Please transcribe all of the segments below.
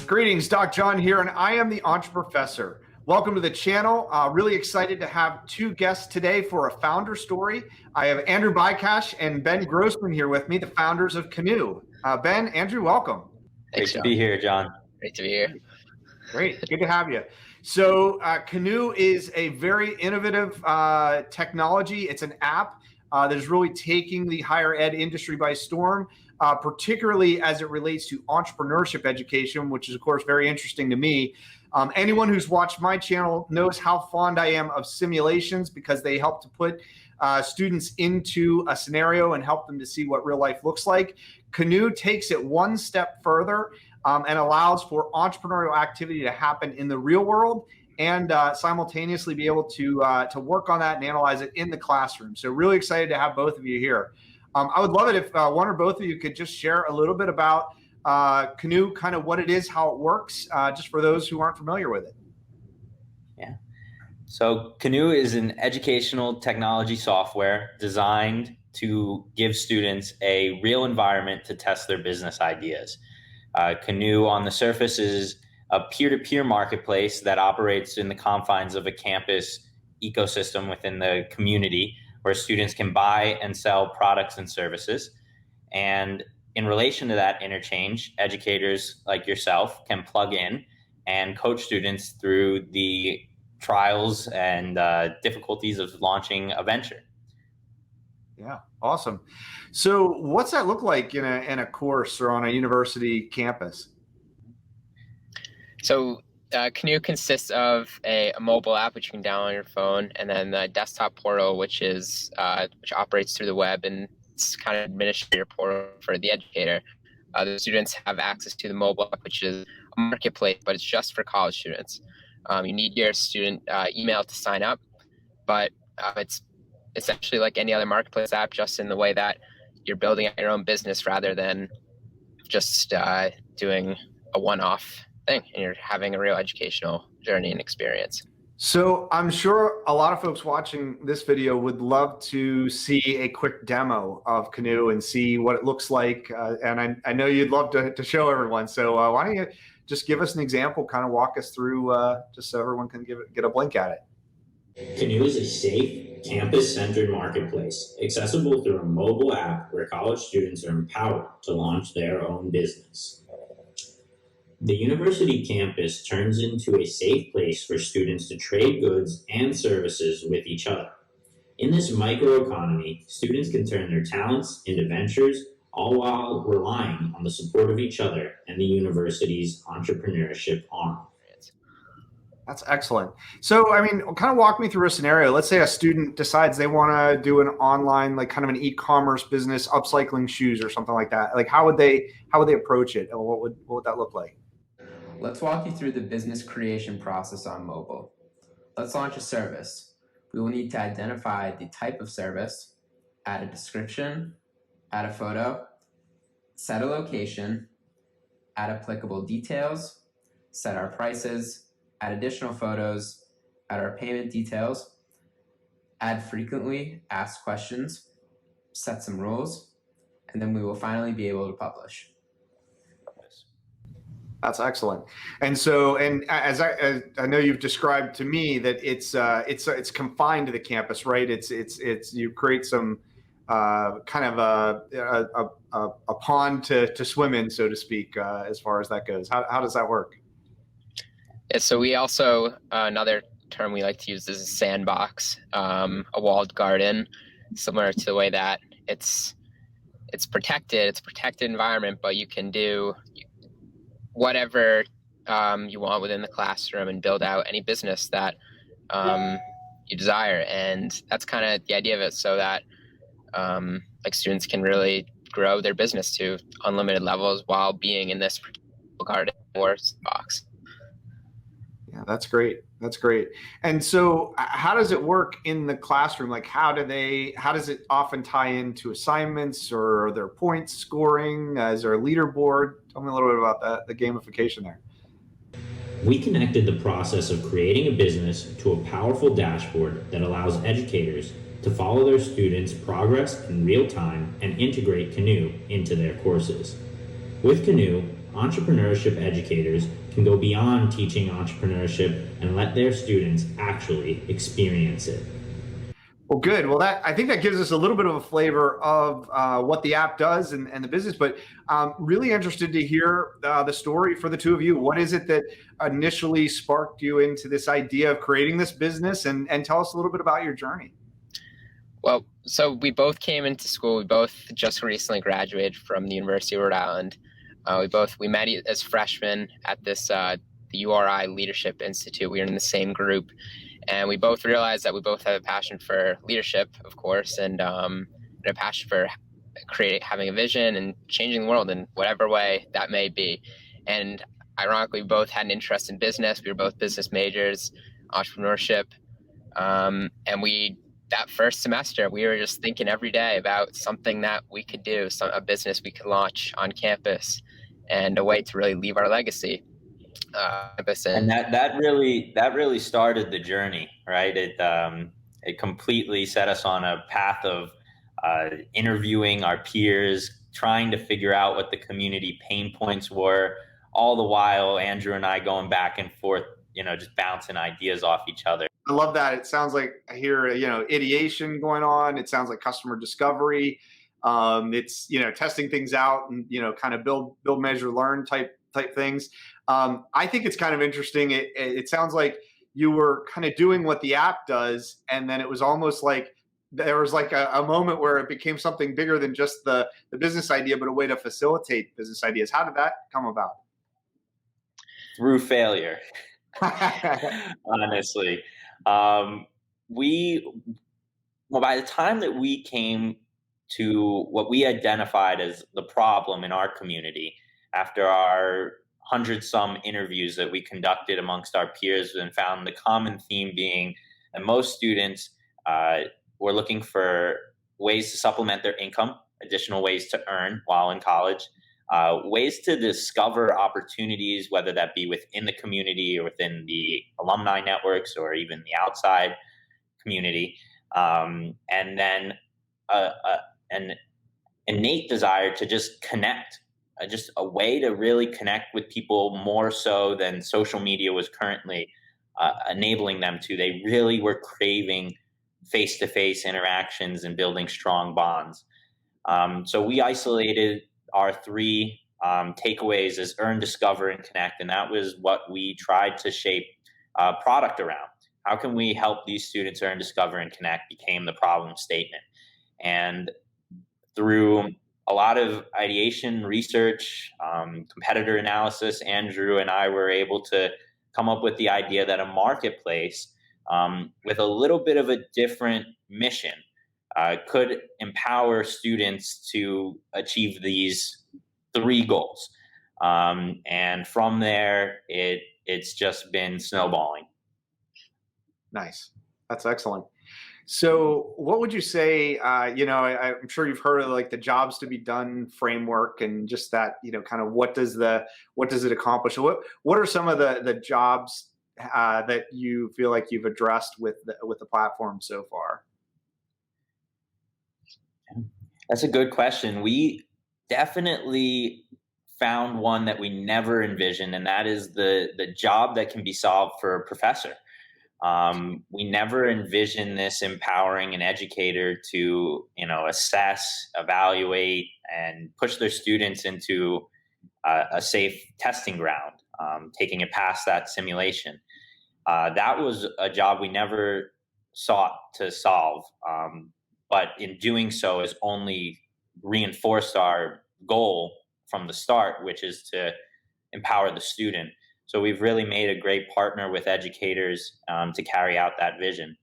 Greetings, Doc John here, and I am the Entreprofessor. Welcome to the channel. Really excited to have two guests today for a founder story. I have Andrew Bikash and Ben Grossman here with me, the founders of Canoe. Ben, Andrew, welcome. Thanks, Great to be here, John. Great to be here. Great, good to have you. So Canoe is a very innovative technology. It's an app that is really taking the higher ed industry by storm. Particularly as it relates to entrepreneurship education, which is, of course, very interesting to me. Anyone who's watched my channel knows how fond I am of simulations because they help to put students into a scenario and help them to see what real life looks like. Canoe takes it one step further and allows for entrepreneurial activity to happen in the real world and simultaneously be able to work on that and analyze it in the classroom. So really excited to have both of you here. I would love it if one or both of you could just share a little bit about Canoe, kind of what it is, how it works, just for those who aren't familiar with it. Yeah. So Canoe is an educational technology software designed to give students a real environment to test their business ideas. Canoe on the surface is a peer-to-peer marketplace that operates in the confines of a campus ecosystem within the community, where students can buy and sell products and services. And in relation to that interchange, educators like yourself can plug in and coach students through the trials and difficulties of launching a venture. Yeah, awesome. So what's that look like in a course or on a university campus? So Canoe consists of a mobile app which you can download on your phone, and then the desktop portal, which operates through the web, and it's kind of administrator portal for the educator. The students have access to the mobile app, which is a marketplace, but it's just for college students. You need your student email to sign up, but it's essentially like any other marketplace app, just in the way that you're building out your own business rather than just doing a one-off thing, and you're having a real educational journey and experience. So I'm sure a lot of folks watching this video would love to see a quick demo of Canoe and see what it looks like. And I know you'd love to show everyone. So why don't you just give us an example, kind of walk us through just so everyone can get a blink at it. Canoe is a safe, campus-centered marketplace, accessible through a mobile app where college students are empowered to launch their own business. The university campus turns into a safe place for students to trade goods and services with each other. In this microeconomy, students can turn their talents into ventures, all while relying on the support of each other and the university's entrepreneurship arm. That's excellent. So, I mean, kind of walk me through a scenario. Let's say a student decides they want to do an online, like kind of an e-commerce business, upcycling shoes or something like that. Like, how would they approach it? And what would that look like? Let's walk you through the business creation process on mobile. Let's launch a service. We will need to identify the type of service, add a description, add a photo, set a location, add applicable details, set our prices, add additional photos, add our payment details, add frequently asked questions, set some rules, and then we will finally be able to publish. That's excellent. And so, and as I know you've described to me that it's confined to the campus, right? It's you create some kind of a pond to swim in, so to speak, as far as that goes. How does that work? Yeah, so we also, another term we like to use is a sandbox, a walled garden, similar to the way that it's protected. It's a protected environment, but you can do whatever you want within the classroom and build out any business that you desire. And that's kind of the idea of it, so that like students can really grow their business to unlimited levels while being in this garden or box. Yeah, that's great. That's great. And so how does it work in the classroom? Like how does it often tie into assignments, or are there points scoring? Is there a leaderboard? Tell me a little bit about that, the gamification there. We connected the process of creating a business to a powerful dashboard that allows educators to follow their students' progress in real time and integrate Canoe into their courses. With Canoe, entrepreneurship educators can go beyond teaching entrepreneurship and let their students actually experience it. Well, good. Well, I think that gives us a little bit of a flavor of what the app does and the business, but really interested to hear the story for the two of you. What is it that initially sparked you into this idea of creating this business, and tell us a little bit about your journey. Well, so we both came into school. We both just recently graduated from the University of Rhode Island. We met as freshmen at this the URI Leadership Institute. We were in the same group, and we both realized that we both have a passion for leadership, of course, and a passion for having a vision and changing the world in whatever way that may be. And ironically, we both had an interest in business. We were both business majors, entrepreneurship, and that first semester, we were just thinking every day about something that we could do, a business we could launch on campus, and a way to really leave our legacy. And that really started the journey, right? It completely set us on a path of interviewing our peers, trying to figure out what the community pain points were, all the while Andrew and I going back and forth, just bouncing ideas off each other. I love that. It sounds like I hear, ideation going on. It sounds like customer discovery. It's, testing things out and, kind of build, measure, learn type things. I think it's kind of interesting. It sounds like you were kind of doing what the app does. And then it was almost like there was like a moment where it became something bigger than just the business idea, but a way to facilitate business ideas. How did that come about? Through failure. Honestly. By the time that we came to what we identified as the problem in our community, after our 100-some interviews that we conducted amongst our peers and found the common theme being that most students were looking for ways to supplement their income, additional ways to earn while in college, ways to discover opportunities, whether that be within the community or within the alumni networks or even the outside community, and then an innate desire to just connect, just a way to really connect with people more so than social media was currently enabling them to. They really were craving face-to-face interactions and building strong bonds. So we isolated our three takeaways as earn, discover, and connect. And that was what we tried to shape product around. How can we help these students earn, discover, and connect became the problem statement. And through a lot of ideation, research, competitor analysis, Andrew and I were able to come up with the idea that a marketplace with a little bit of a different mission could empower students to achieve these three goals. And from there, it's just been snowballing. Nice. That's excellent. So what would you say, I'm sure you've heard of like the jobs to be done framework and just that, kind of what does it accomplish? What are some of the jobs that you feel like you've addressed with the platform so far? That's a good question. We definitely found one that we never envisioned, and that is the job that can be solved for a professor. We never envisioned this empowering an educator to, assess, evaluate, and push their students into a safe testing ground, taking it past that simulation. That was a job we never sought to solve, but in doing so has only reinforced our goal from the start, which is to empower the student. So we've really made a great partner with educators to carry out that vision.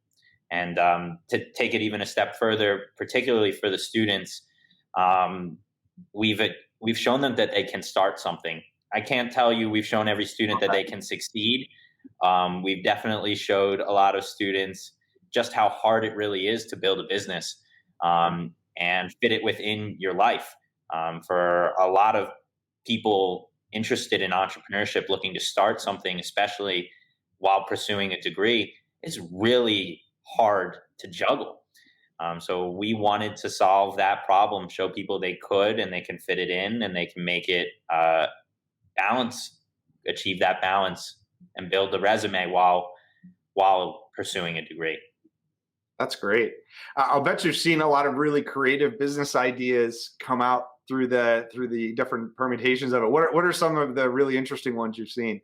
And to take it even a step further, particularly for the students, we've shown them that they can start something. I can't tell you we've shown every student that they can succeed. We've definitely showed a lot of students just how hard it really is to build a business and fit it within your life. For a lot of people interested in entrepreneurship, looking to start something, especially while pursuing a degree, is really hard to juggle. So we wanted to solve that problem, show people they could and they can fit it in and they can make it achieve that balance and build the resume while pursuing a degree. That's great. I'll bet you've seen a lot of really creative business ideas come out through the different permutations of it. What are some of the really interesting ones you've seen?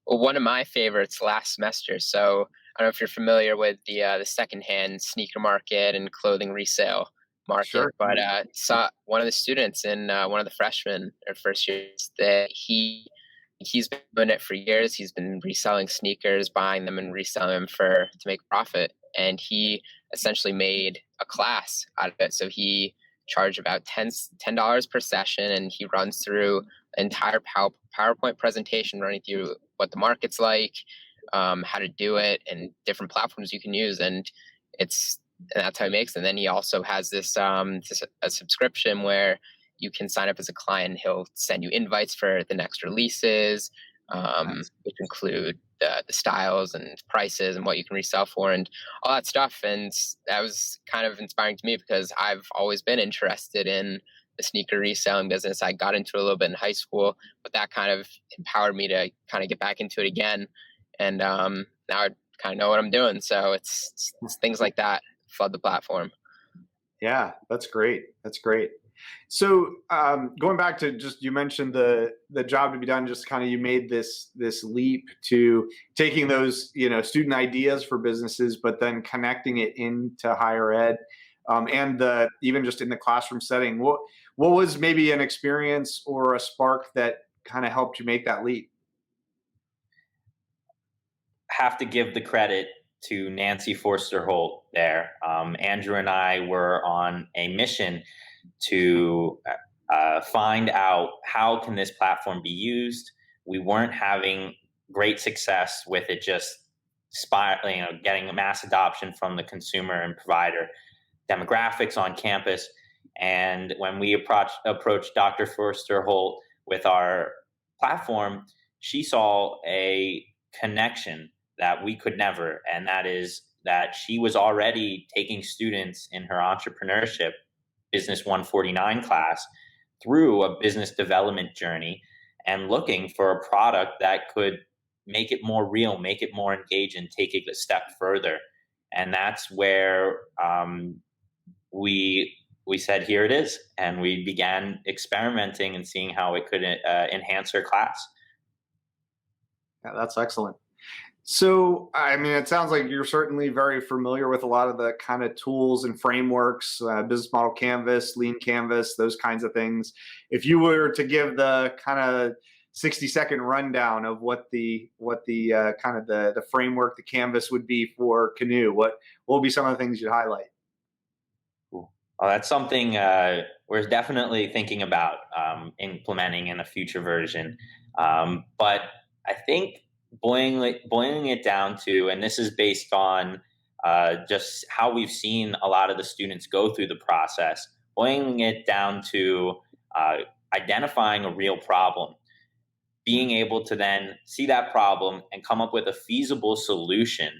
Well, one of my favorites last semester. So I don't know if you're familiar with the secondhand sneaker market and clothing resale market, Sure. but saw one of the students in one of the freshmen or first years that he's been doing it for years. He's been reselling sneakers, buying them and reselling them to make profit. And he essentially made a class out of it. So he charged about $10 per session, and he runs through an entire PowerPoint presentation running through what the market's like, how to do it, and different platforms you can use. And that's how he makes it. And then he also has this a subscription where you can sign up as a client. He'll send you invites for the next releases, which include the styles and prices and what you can resell for and all that stuff. And that was kind of inspiring to me because I've always been interested in the sneaker reselling business. I got into it a little bit in high school, but that kind of empowered me to kind of get back into it again. And now I kind of know what I'm doing. So it's things like that flood the platform. Yeah, that's great. That's great. So going back to just, you mentioned the job to be done, just kind of, you made this leap to taking those, student ideas for businesses, but then connecting it into higher ed, and even just in the classroom setting. What was maybe an experience or a spark that kind of helped you make that leap? Have to give the credit to Nancy Forster Holt there. Andrew and I were on a mission to find out how can this platform be used. We weren't having great success with it just getting a mass adoption from the consumer and provider demographics on campus. And when we approached Dr. Forster Holt with our platform, she saw a connection that we could never, and that is that she was already taking students in her entrepreneurship Business 149 class through a business development journey and looking for a product that could make it more real, make it more engaging, take it a step further. And that's where we said, here it is. And we began experimenting and seeing how it could enhance her class. Yeah, that's excellent. So, I mean, it sounds like you're certainly very familiar with a lot of the kind of tools and frameworks, business model canvas, lean canvas, those kinds of things. If you were to give the kind of 60-second rundown of what the kind of the framework, the canvas would be for Canoe, what will be some of the things you'd highlight? Cool. Well, that's something we're definitely thinking about implementing in a future version. But I think boiling it down to, and this is based on just how we've seen a lot of the students go through the process, boiling it down to identifying a real problem, being able to then see that problem and come up with a feasible solution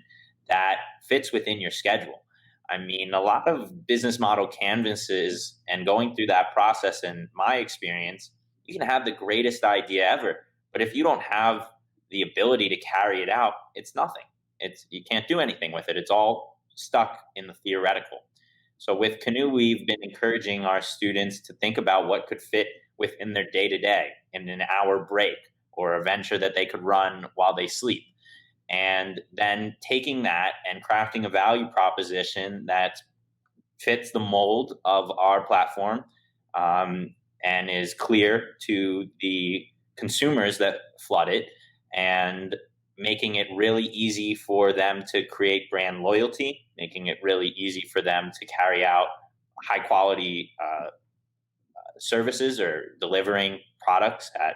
that fits within your schedule. I mean, a lot of business model canvases and going through that process, in my experience, you can have the greatest idea ever, but if you don't have the ability to carry it out, it's nothing. You can't do anything with it. It's all stuck in the theoretical. So with Canoe, we've been encouraging our students to think about what could fit within their day-to-day in an hour break or a venture that they could run while they sleep. And then taking that and crafting a value proposition that fits the mold of our platform and is clear to the consumers that flood it, and making it really easy for them to create brand loyalty, making it really easy for them to carry out high quality services or delivering products at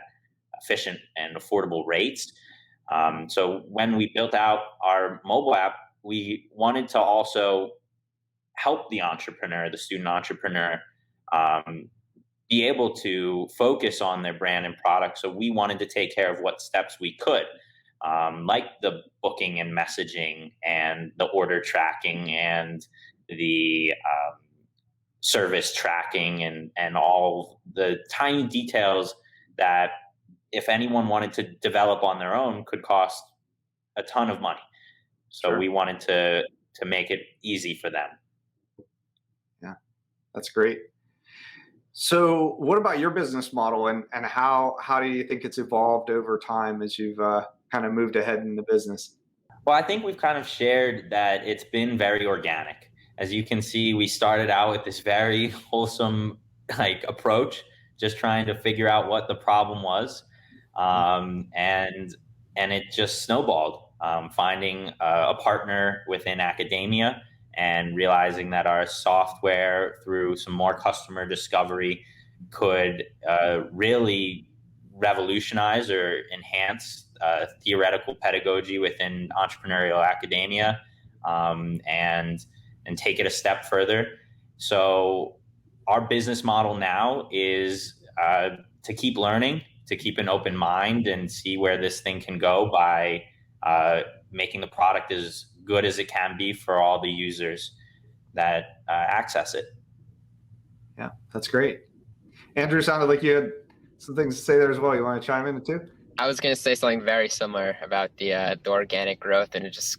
efficient and affordable rates. So when we built out our mobile app, we wanted to also help the entrepreneur, the student entrepreneur, be able to focus on their brand and product. So we wanted to take care of what steps we could, like the booking and messaging and the order tracking and the service tracking and all the tiny details that if anyone wanted to develop on their own, could cost a ton of money. So Sure. we wanted to make it easy for them. Yeah, that's great. So what about your business model, and how do you think it's evolved over time as you've kind of moved ahead in the business? Well, I think we've kind of shared that it's been very organic. As you can see, we started out with this very wholesome approach, just trying to figure out what the problem was, and it just snowballed. Finding a partner within academia and realizing that our software, through some more customer discovery, could really revolutionize or enhance theoretical pedagogy within entrepreneurial academia, and take it a step further. So our business model now is to keep learning, to keep an open mind and see where this thing can go by making the product as good as it can be for all the users that access it. Yeah, that's great. Andrew, sounded like you had some things to say there as well. You want to chime in too? I was going to say something very similar about the organic growth, and it just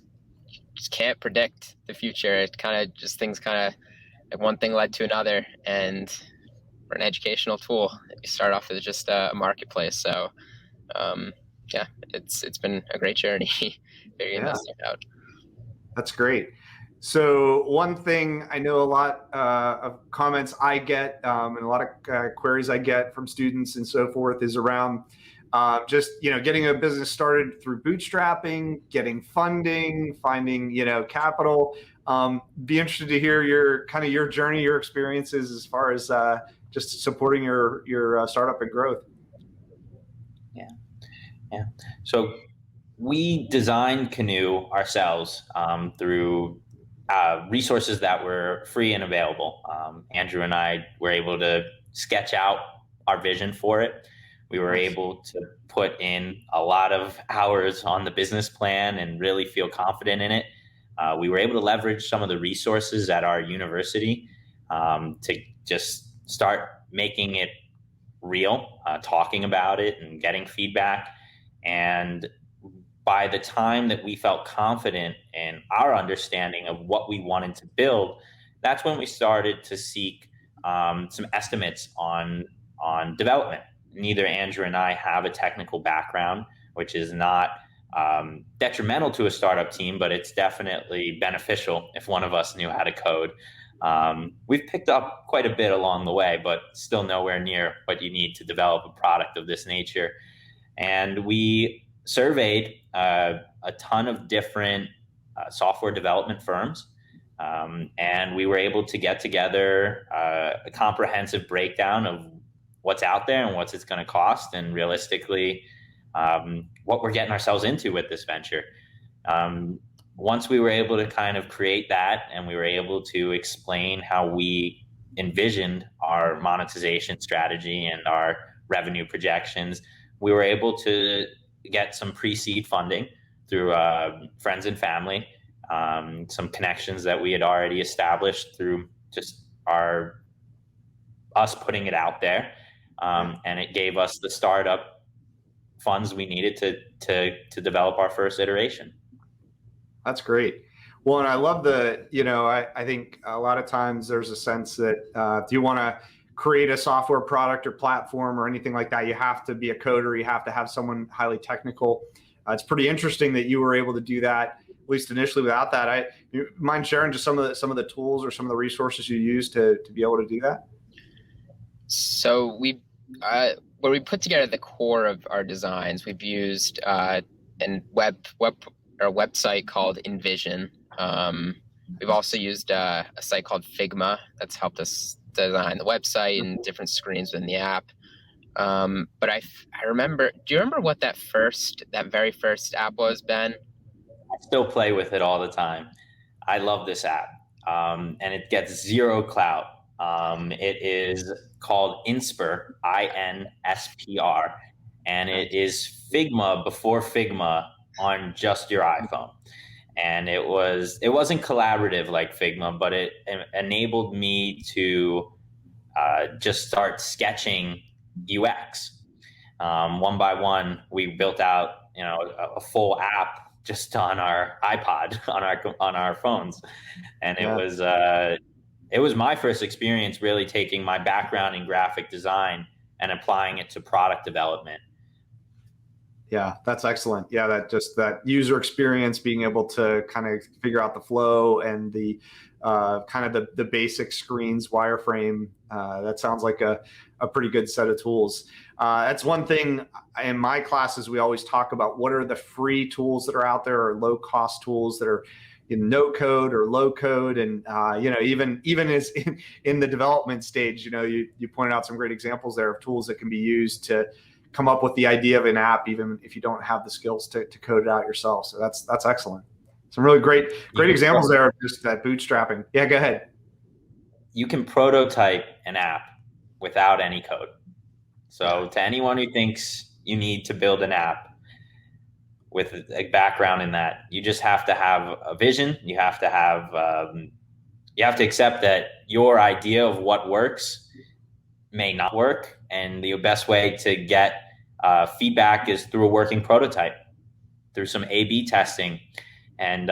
can't predict the future. It kind of just things kind of like one thing led to another, and we're an educational tool. We start off as just a marketplace. So yeah, it's been a great journey figuring this stuff out. That's great. So one thing I know, a lot of comments I get and a lot of queries I get from students and so forth is around just getting a business started through bootstrapping, getting funding, finding capital. Be interested to hear your journey, your experiences as far as just supporting your startup and growth. Yeah. So we designed Canoe ourselves through resources that were free and available. Andrew and I were able to sketch out our vision for it. We were able to put in a lot of hours on the business plan and really feel confident in it. We were able to leverage some of the resources at our university to just start making it real, talking about it and getting feedback. And by the time that we felt confident in our understanding of what we wanted to build, that's when we started to seek some estimates on development. Neither Andrew and I have a technical background, which is not detrimental to a startup team, but it's definitely beneficial if one of us knew how to code. We've picked up quite a bit along the way, but still nowhere near what you need to develop a product of this nature. And we surveyed a ton of different software development firms, and we were able to get together a comprehensive breakdown of what's out there and what's it's going to cost, and realistically what we're getting ourselves into with this venture. Once we were able to kind of create that, and we were able to explain how we envisioned our monetization strategy and our revenue projections, we were able to get some pre-seed funding through friends and family, some connections that we had already established through just us putting it out there, and it gave us the startup funds we needed to develop our first iteration. That's great. Well, and I love I think a lot of times there's a sense that if you want to create a software product or platform or anything like that, you have to be a coder, you have to have someone highly technical. It's pretty interesting that you were able to do that, at least initially, without that. You mind sharing just some of the tools or some of the resources you use to be able to do that? So where we put together the core of our designs, we've used a website called Envision. We've also used a site called Figma that's helped us design the website and different screens within the app. But I remember, do you remember what that very first app was, Ben? I still play with it all the time. I love this app, and it gets zero clout. It is called Inspr, INSPR, and it is Figma before Figma on just your iPhone. And it wasn't collaborative like Figma, but it enabled me to just start sketching UX. One by one, we built out, a full app just on our iPod, on our phones, and it was my first experience really taking my background in graphic design and applying it to product development. Yeah, that's excellent. Yeah, that user experience, being able to kind of figure out the flow and the kind of the basic screens, wireframe. That sounds like a pretty good set of tools. That's one thing in my classes. We always talk about what are the free tools that are out there, or low cost tools that are in no code or low code. And, even as in the development stage, you pointed out some great examples there of tools that can be used to come up with the idea of an app, even if you don't have the skills to code it out yourself. So that's excellent. Some really great examples there of just that bootstrapping. Yeah, go ahead. You can prototype an app without any code. So to anyone who thinks you need to build an app with a background in that, you just have to have a vision. You have to accept that your idea of what works may not work. And the best way to get feedback is through a working prototype, through some A/B testing. And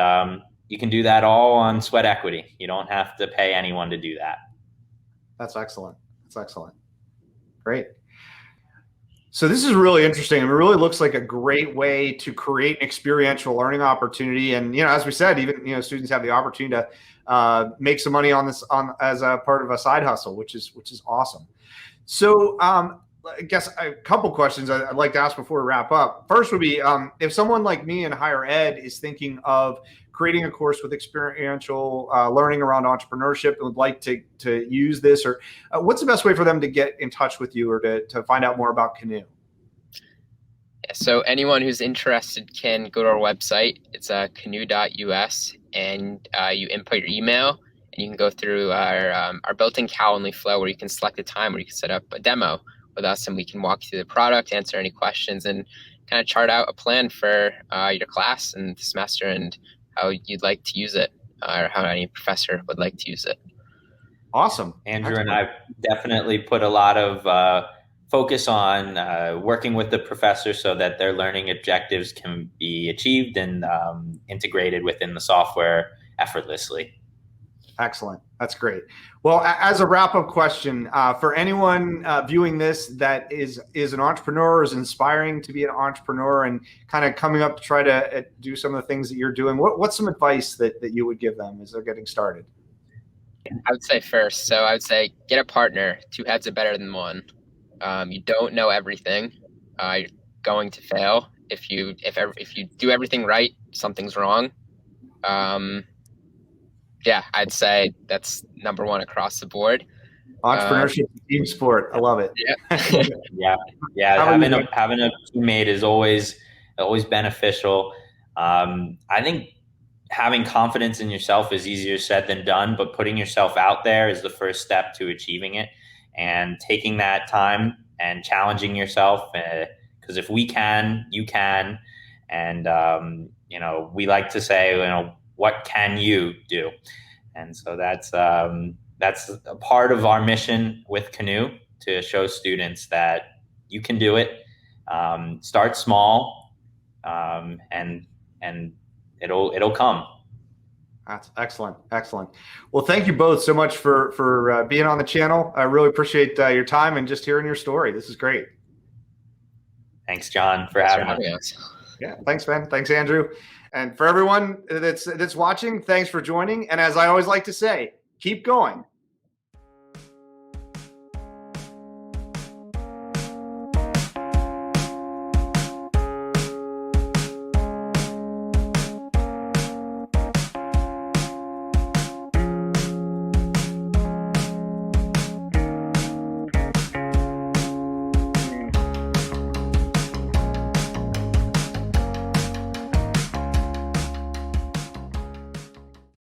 you can do that all on sweat equity. You don't have to pay anyone to do that. That's excellent. Great. So this is really interesting. It really looks like a great way to create an experiential learning opportunity. And, as we said, even, students have the opportunity to make some money on this as a part of a side hustle, which is awesome. So I guess a couple questions I'd like to ask before we wrap up. First would be, if someone like me in higher ed is thinking of creating a course with experiential learning around entrepreneurship and would like to use this, or what's the best way for them to get in touch with you or to find out more about Canoe? Yeah, so anyone who's interested can go to our website. It's canoe.us, and you input your email, and you can go through our built-in Calendly flow where you can select a time where you can set up a demo with us, and we can walk you through the product, answer any questions, and kind of chart out a plan for your class and the semester and how you'd like to use it, or how any professor would like to use it. Awesome. Andrew and I definitely put a lot of focus on working with the professor so that their learning objectives can be achieved and integrated within the software effortlessly. Excellent. That's great. Well, as a wrap-up question, for anyone viewing this that is an entrepreneur, is inspiring to be an entrepreneur and kind of coming up to try to do some of the things that you're doing, what's some advice that you would give them as they're getting started? I would say get a partner. Two heads are better than one. You don't know everything. You're going to fail. If you do everything right, something's wrong. Yeah, I'd say that's number one across the board. Entrepreneurship is a team sport. I love it. Yeah. Yeah. Having a teammate is always beneficial. I think having confidence in yourself is easier said than done, but putting yourself out there is the first step to achieving it, and taking that time and challenging yourself. Because if we can, you can. And we like to say, what can you do? And so that's a part of our mission with Canoe, to show students that you can do it. Start small, and it'll come. That's excellent. Well, thank you both so much for being on the channel. I really appreciate your time and just hearing your story. This is great. Thanks, John, for having us. Yeah, thanks, man. Thanks, Andrew. And for everyone that's watching, thanks for joining. And as I always like to say, keep going.